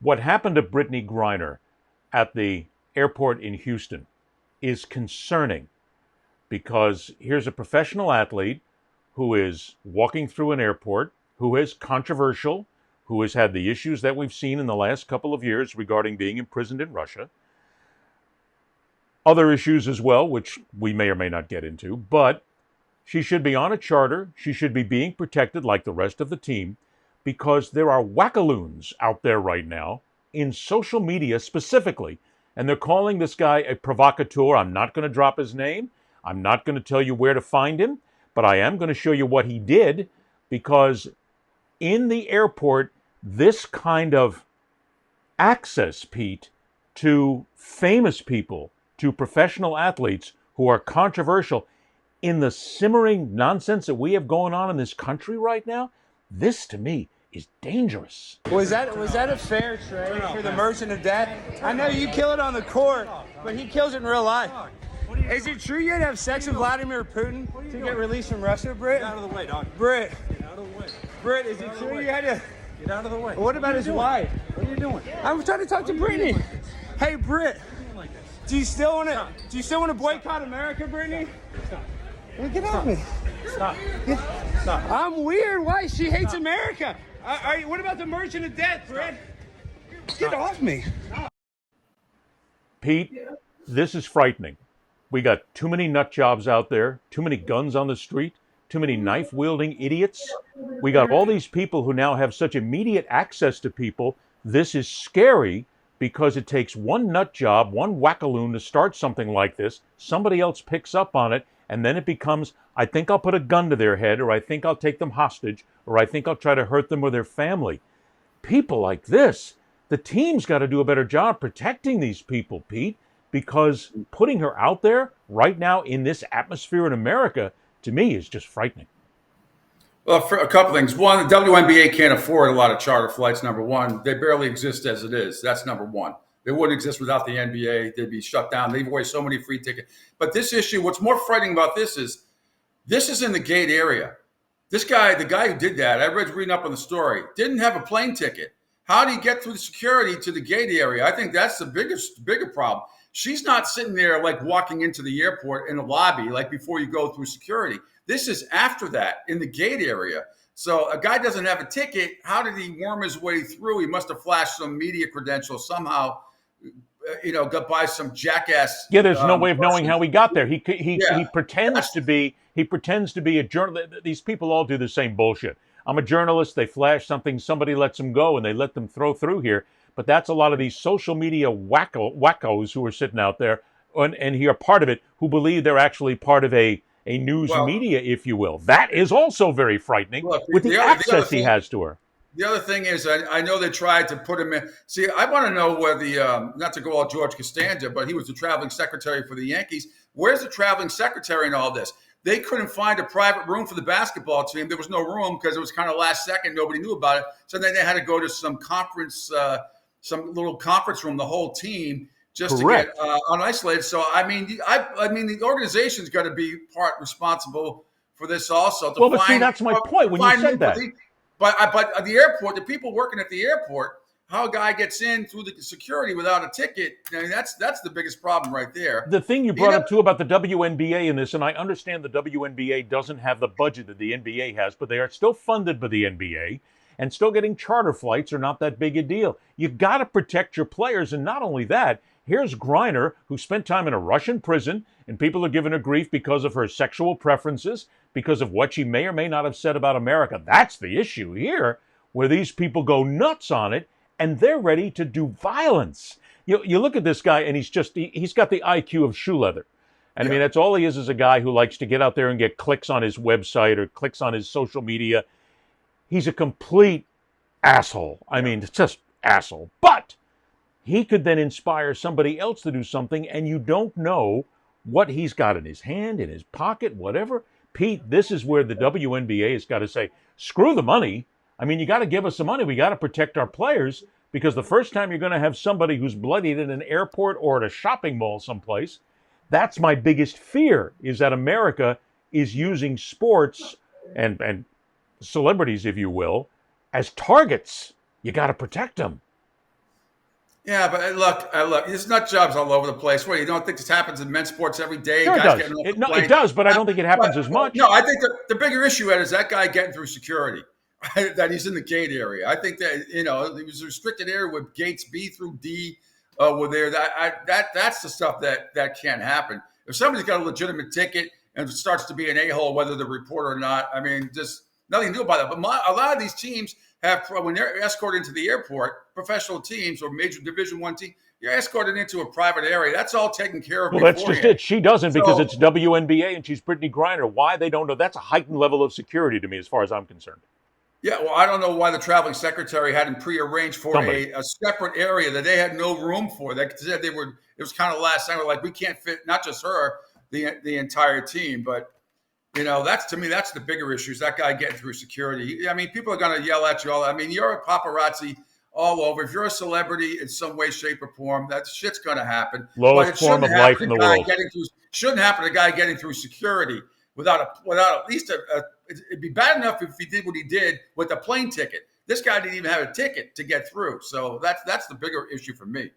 What happened to Brittney Griner at the airport in Houston is concerning because here's a professional athlete who is walking through an airport, who is controversial, who has had the issues that we've seen in the last couple of years regarding being imprisoned in Russia. Other issues as well, which we may or may not get into, but she should be on a charter. She should be being protected like the rest of the team because there are wackaloons out there right now in social media specifically, and they're calling this guy a provocateur. I'm not going to drop his name. I'm not going to tell you where to find him, but I am going to show you what he did because in the airport, this kind of access, Pete, to famous people, to professional athletes who are controversial in the simmering nonsense that we have going on in this country right now, this to me is dangerous. Was that a fair trade for the merchant of death? I know you kill it on the court, but he kills it in real life. Is it true you had to have sex with Vladimir Putin to get released from Russia, Britt? Get out of the way, dog. Britt. Get out of the way. Britt, is it true you had to... Get out of the way. What about his wife? What are you doing? I'm trying to talk to Brittney. Hey, Britt. Do you still want to boycott America, Brittney? Stop. Well, get off me. Stop. Stop. I'm weird. Why? She hates America. What about the merchant of death, Britt? Get off me. Pete, this is frightening. We got too many nut jobs out there, too many guns on the street, too many knife-wielding idiots. We got all these people who now have such immediate access to people. This is scary because it takes one nut job, one wackaloon to start something like this. Somebody else picks up on it, and then it becomes, I think I'll put a gun to their head, or I think I'll take them hostage, or I think I'll try to hurt them or their family. People like this, the team's got to do a better job protecting these people, Pete, because putting her out there right now in this atmosphere in America, to me, is just frightening. Well, for a couple things. One, the WNBA can't afford a lot of charter flights, number one. They barely exist as it is. That's number one. They wouldn't exist without the NBA. They'd be shut down. They give away so many free tickets. But this issue, what's more frightening about this is in the gate area. This guy, the guy who did that, I read reading up on the story, didn't have a plane ticket. How did he get through the security to the gate area? I think that's the bigger problem. She's not sitting there like walking into the airport in the lobby, like before you go through security. This is after that in the gate area. So a guy doesn't have a ticket. How did he worm his way through? He must have flashed some media credentials somehow, got by some jackass. Yeah, there's no way of knowing how he got there. He pretends Yes. to be a journalist. These people all do the same bullshit. I'm a journalist. They flash something, somebody lets them go, and they let them throw through here. But that's a lot of these social media wackos who are sitting out there and who are part of it, who believe they're actually part of a news media, if you will. That is also very frightening with the access he has to her. The other thing is, I know they tried to put him in. See, I want to know where not to go all George Costanza, but he was the traveling secretary for the Yankees. Where's the traveling secretary in all this? They couldn't find a private room for the basketball team. There was no room because it was kind of last second. Nobody knew about it. So then they had to go to some conference, some little conference room, the whole team, just Correct. to get unisolated. So, I mean, the organization's got to be part responsible for this also. But see, that's my point when you said that. But at the airport, the people working at the airport, how a guy gets in through the security without a ticket, I mean, that's the biggest problem right there. The thing you brought up, too, about the WNBA in this, and I understand the WNBA doesn't have the budget that the NBA has, but they are still funded by the NBA, and still getting charter flights are not that big a deal. You've got to protect your players, and not only that, here's Griner, who spent time in a Russian prison, and people are giving her grief because of her sexual preferences, because of what she may or may not have said about America. That's the issue here, where these people go nuts on it, and they're ready to do violence. You look at this guy, and he's got the IQ of shoe leather. And I mean, that's all he is a guy who likes to get out there and get clicks on his website or clicks on his social media. He's a complete asshole. I mean, it's just asshole. But he could then inspire somebody else to do something, and you don't know what he's got in his hand, in his pocket, whatever. Pete, this is where the WNBA has got to say, screw the money. I mean, you got to give us some money. We got to protect our players, because the first time you're going to have somebody who's bloodied in an airport or at a shopping mall someplace, that's my biggest fear, is that America is using sports and celebrities, if you will, as targets. You got to protect them. Yeah, but look, there's nut jobs all over the place. What, you don't think this happens in men's sports every day? Sure, it Guys does. getting off It, the no, it plane. does, but I don't think it happens as No, much. I think the bigger issue, Ed, is that guy getting through security. Right? That he's in the gate area. I think that it was a restricted area with gates B through D were there. That's the stuff that can't happen. If somebody's got a legitimate ticket and starts to be an a-hole, whether the reporter or not, I mean, just nothing to do about that. But a lot of these teams have, when they're escorted into the airport, professional teams or major Division I team, you're escorted into a private area. That's all taken care of. Well, that's just it. She doesn't because So- it's WNBA and she's Brittney Griner. Why they don't know? That's a heightened level of security to me, as far as I'm concerned. Yeah, well, I don't know why the traveling secretary hadn't prearranged for a separate area that they had no room for. They said it was kind of last time, like, we can't fit not just her, the entire team. But that's, to me, that's the bigger issue, is that guy getting through security. I mean, people are going to yell at you all. I mean, you're a paparazzi all over. If you're a celebrity in some way, shape, or form, that shit's going to happen. Lowest form of life in the world. Shouldn't happen to a guy getting through security without at least it'd be bad enough if he did what he did with a plane ticket. This guy didn't even have a ticket to get through. So that's the bigger issue for me.